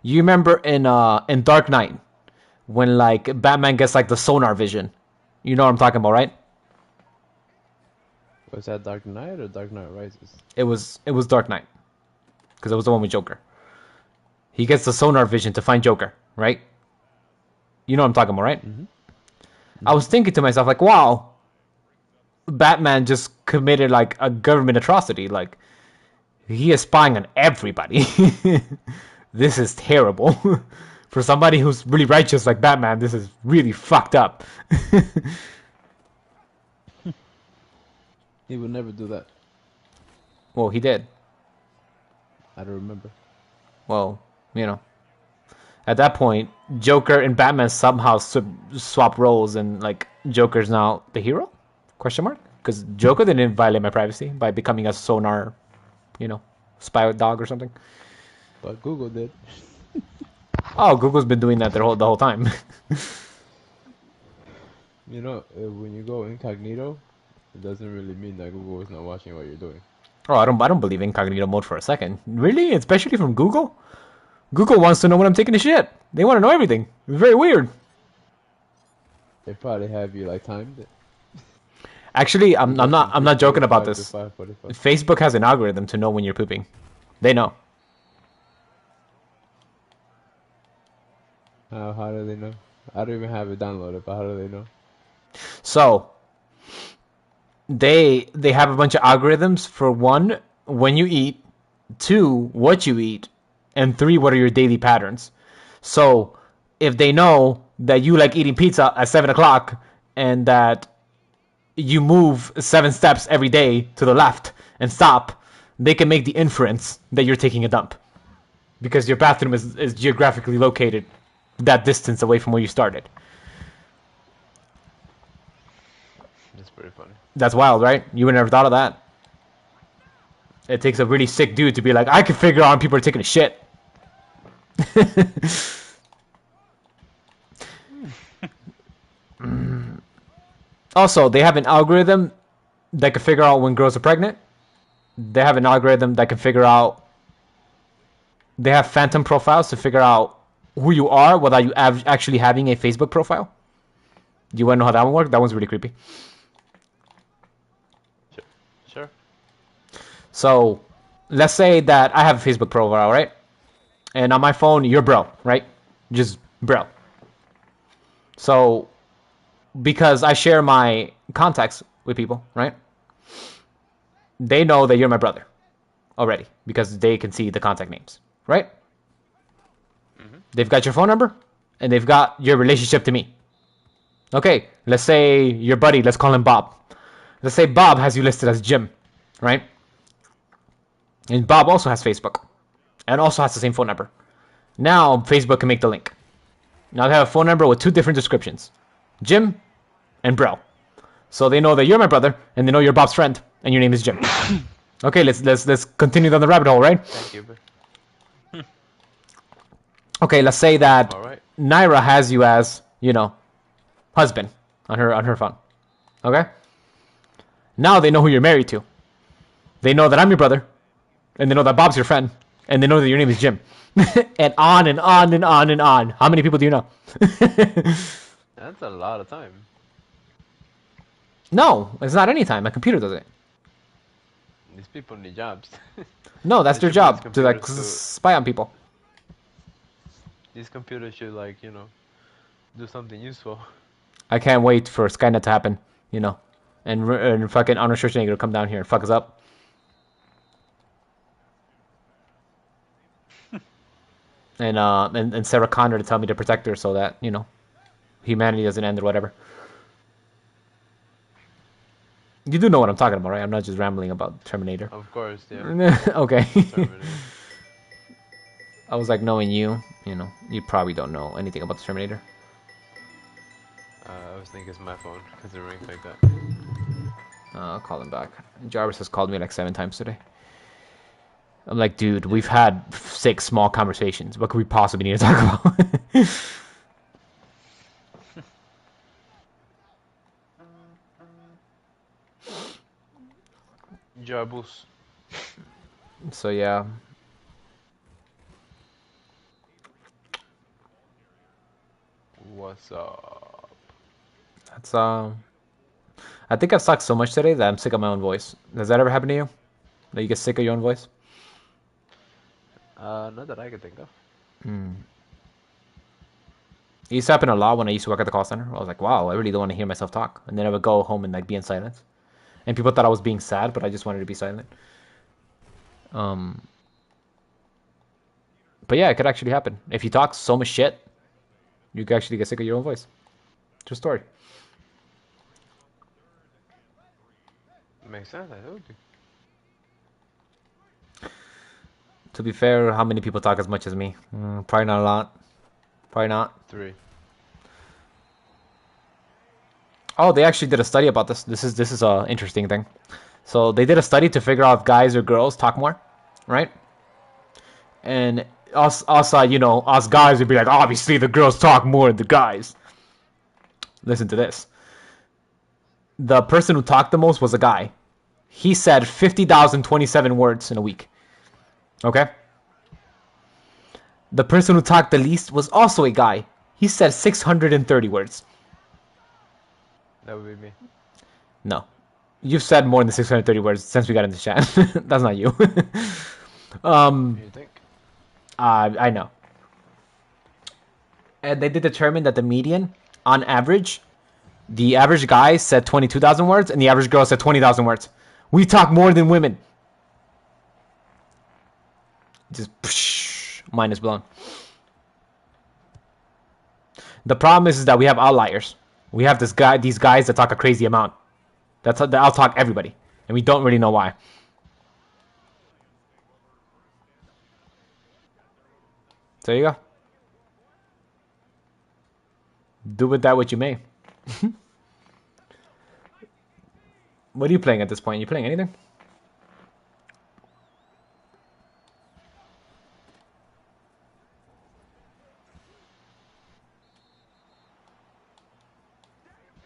You remember in Dark Knight when like Batman gets like the sonar vision? You know what I'm talking about, right? Was that Dark Knight or Dark Knight Rises? It was Dark Knight because it was the one with Joker. He gets the sonar vision to find Joker, right? You know what I'm talking about, right? I was thinking to myself like, wow, Batman just committed like a government atrocity. Like he is spying on everybody. This is terrible. For somebody who's really righteous like Batman, this is really fucked up. He would never do that. Well, he did. I don't remember. Well, you know. At that point, Joker and Batman somehow swap roles, and like Joker's now the hero? Question mark? Because Joker didn't violate my privacy by becoming a sonar, spy dog or something. But Google did. Oh, Google's been doing that the whole time. You know, when you go incognito, it doesn't really mean that Google is not watching what you're doing. Oh, I don't believe incognito mode for a second. Really? Especially from Google? Google wants to know when I'm taking a shit. They want to know everything. It's very weird. They probably have you like timed it. Actually, I'm not joking about 5 to this. 5:45. Facebook has an algorithm to know when you're pooping. They know. How do they know? I don't even have it downloaded, but how do they know? So they have a bunch of algorithms for one, when you eat, two, what you eat, and three, what are your daily patterns. So if they know that you like eating pizza at 7 o'clock and that you move 7 steps every day to the left and stop, they can make the inference that you're taking a dump because your bathroom is geographically located that distance away from where you started. That's pretty funny. That's wild, right? You would never thought of that. It takes a really sick dude to be like, I can figure out when people are taking a shit. Also, they have an algorithm that can figure out when girls are pregnant. They have an algorithm that can figure out. They have phantom profiles to figure out who you are without you actually having a Facebook profile. Do you want to know how that one works? That one's really creepy. Sure. So, let's say that I have a Facebook profile, right? And on my phone, you're bro, right? Just bro. So, because I share my contacts with people, right? They know that you're my brother already because they can see the contact names, right? Mm-hmm. They've got your phone number and they've got your relationship to me. Okay, let's say your buddy, let's call him Bob. Let's say Bob has you listed as Jim, right? And Bob also has Facebook and also has the same phone number. Now Facebook can make the link. Now they have a phone number with two different descriptions, Jim and bro. So they know that you're my brother and they know you're Bob's friend and your name is Jim. Okay, let's continue down the rabbit hole, right? Thank you. Okay, let's say that All right. Naira has you as, husband on her phone. Okay? Now they know who you're married to. They know that I'm your brother, and they know that Bob's your friend, and they know that your name is Jim. And on and on and on and on. How many people do you know? That's a lot of time. No, it's not any time. My computer does it. These people need jobs. No, that's They their should build job to like computers spy on people. These computers should do something useful. I can't wait for Skynet to happen, and fucking Arnold Schwarzenegger to come down here and fuck us up. And Sarah Connor to tell me to protect her so that humanity doesn't end or whatever. You do know what I'm talking about, right? I'm not just rambling about Terminator. Of course, yeah. Okay. Terminator. I was like, knowing you probably don't know anything about the Terminator. I was thinking it's my phone because it rings like that. I'll call him back. Jarvis has called me like 7 times today. I'm like, dude, we've had 6 small conversations. What could we possibly need to talk about? Jarbus. So yeah. What's up? That's I think I've sucked so much today that I'm sick of my own voice. Has that ever happened to you? That you get sick of your own voice? Not that I can think of. It used to happen a lot when I used to work at the call center. I was like, wow, I really don't want to hear myself talk. And then I would go home and like be in silence. And people thought I was being sad, but I just wanted to be silent. But yeah, it could actually happen. If you talk so much shit, you could actually get sick of your own voice. True story. Makes sense, I told you. To be fair, how many people talk as much as me? Probably not a lot. Probably not. 3. Oh, they actually did a study about this. This is a interesting thing. So they did a study to figure out if guys or girls talk more, right? And us guys would be like, obviously the girls talk more than the guys. Listen to this. The person who talked the most was a guy. He said 50,027 words in a week. Okay? The person who talked the least was also a guy. He said 630 words. That would be me. No. You've said more than 630 words since we got into chat. That's not you. You think? I know. And they did determine that the median, on average, the average guy said 22,000 words and the average girl said 20,000 words. We talk more than women. Just mind is blown. The problem is that we have outliers. We have these guys that talk a crazy amount. That I'll talk everybody, and we don't really know why. So there you go. Do with that what you may. What are you playing at this point? You playing anything?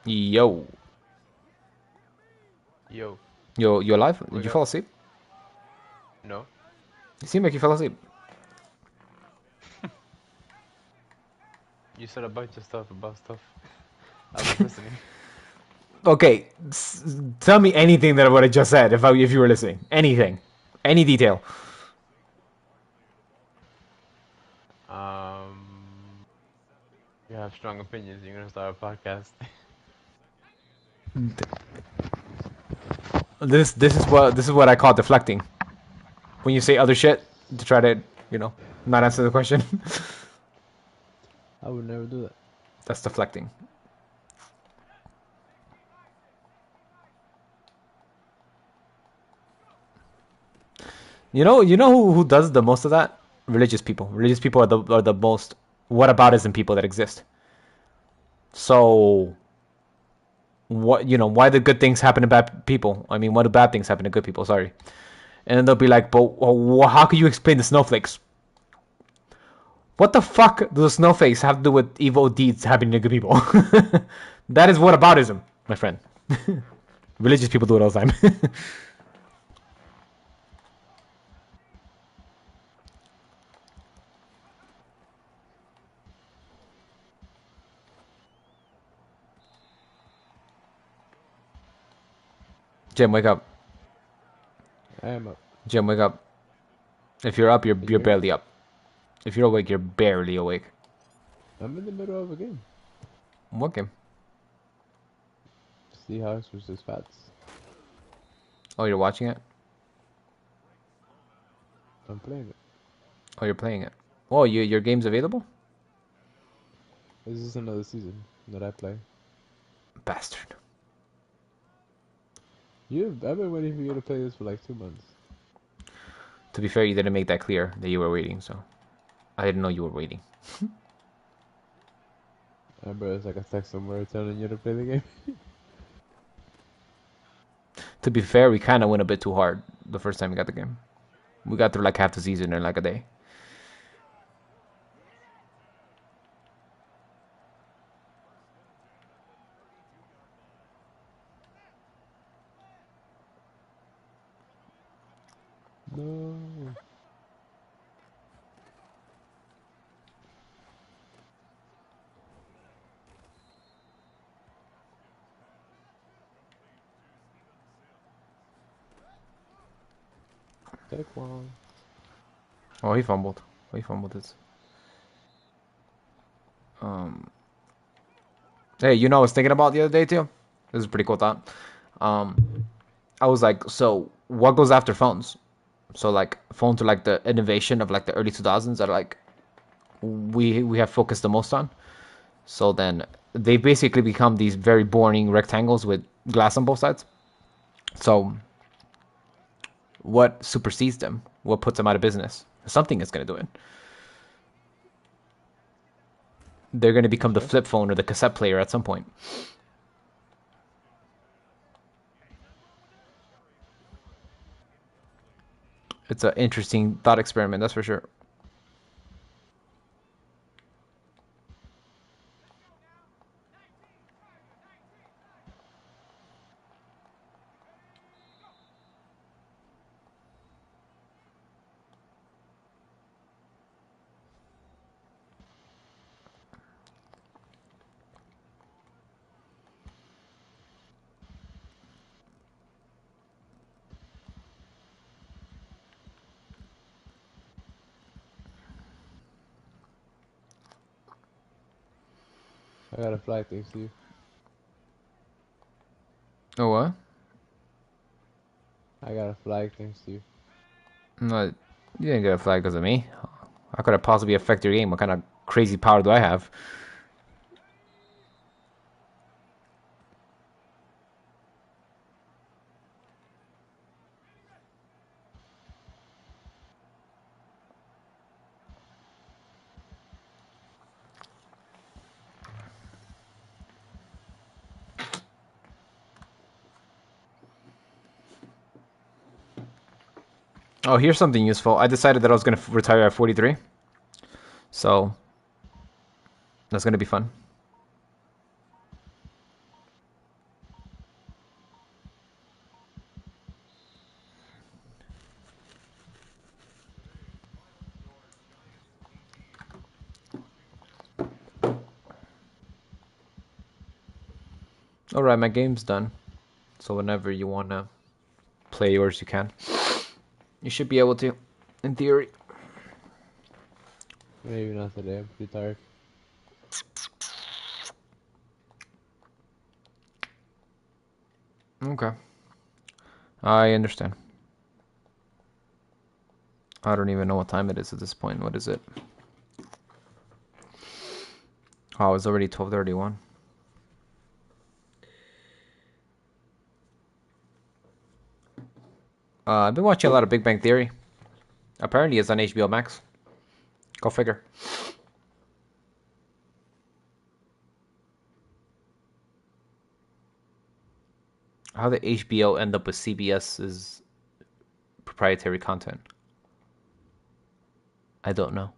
Yo, Yo, you alive? Did wake you up. fall asleep? No. You seem like you fell asleep. You said a bunch of stuff about stuff. I was listening. Okay, tell me anything that what I just said if you were listening. Anything, any detail. You have strong opinions. You're gonna start a podcast. This is what I call deflecting. When you say other shit to try to not answer the question. I would never do that. That's deflecting. You know who does the most of that? Religious people. Religious people are the most whataboutism people that exist. So why do good things happen to bad people? I mean, why do bad things happen to good people? Sorry. And then they'll be like, but how can you explain the snowflakes? What the fuck do the snowflakes have to do with evil deeds happening to good people? That is whataboutism, my friend. Religious people do it all the time. Jim, wake up. I am up. Jim, wake up. If you're up, Can you you're hear me? barely up. If you're awake, you're barely awake. I'm in the middle of a game. What game? Seahawks versus Pats. Oh, you're watching it? I'm playing it. Oh, you're playing it. Oh, your game's available? This is another season that I play. Bastard. I've been waiting for you to play this for like 2 months. To be fair, you didn't make that clear that you were waiting, so I didn't know you were waiting. I remember it's like a text somewhere telling you to play the game. To be fair, we kind of went a bit too hard the first time we got the game. We got through like half the season in like a day. No. Take one. Oh, he fumbled. Oh, he fumbled it. Um. Hey, I was thinking about the other day too. This is a pretty cool thought. Um, I was like, so what goes after phones? So like phones are like the innovation of like the early 2000s that like we have focused the most on. So then they basically become these very boring rectangles with glass on both sides. So what supersedes them? What puts them out of business? Something is going to do it. They're going to You become the sure? flip phone or the cassette player at some point. It's an interesting thought experiment, that's for sure. I got a flag thanks to you. Oh, what? I got a flag thanks to you. No, you didn't get a flag because of me. How could I possibly affect your game? What kind of crazy power do I have? Oh, here's something useful. I decided that I was going to retire at 43. So that's going to be fun. Alright, my game's done. So whenever you want to play yours, you can. You should be able to, in theory. Maybe not today. I'm too tired. Okay. I understand. I don't even know what time it is at this point. What is it? Oh, it's already 12:31. I've been watching a lot of Big Bang Theory. Apparently, it's on HBO Max. Go figure. How did HBO end up with CBS's proprietary content? I don't know.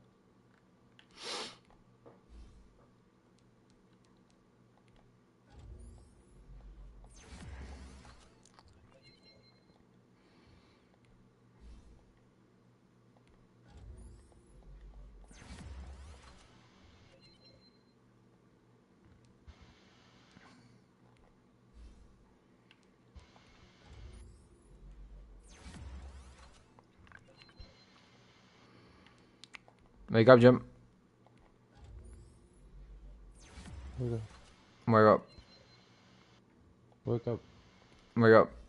Wake up, Jim. Wake up. Wake up. Wake up. Wake up.